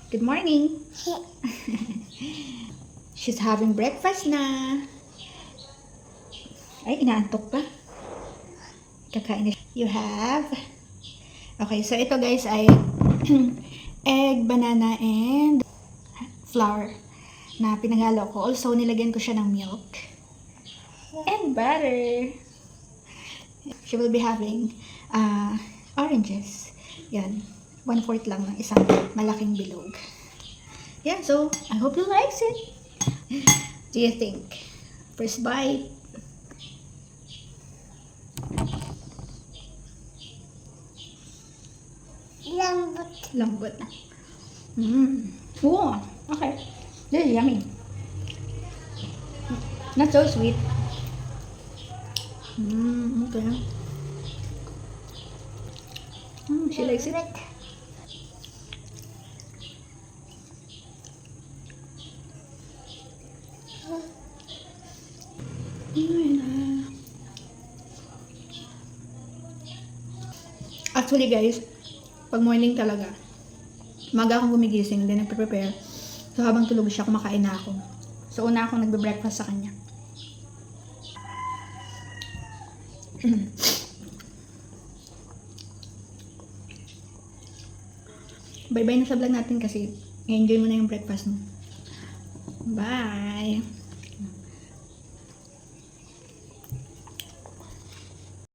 Good morning. She's having breakfast na. Ay, inaantok pa. Kakain na. You have... Okay, so ito guys ay egg, banana, and flour na pinaghalo ko. Also, nilagyan ko siya ng milk and butter. She will be having oranges. Yan. 1/4 lang ng isang malaking bilog. Yeah, so I hope you likes it. Do you think? First bite. Lambot. Lambot. Oh, okay. This is yummy. Not so sweet. Okay. She likes it. Actually guys, pag morning talaga, maga akong gumigising, then nagpe-prepare. So habang tulog siya, kumakain na ako. So una akong nagbe-breakfast sa kanya. Bye-bye na sa vlog natin kasi enjoy mo na yung breakfast mo. Bye!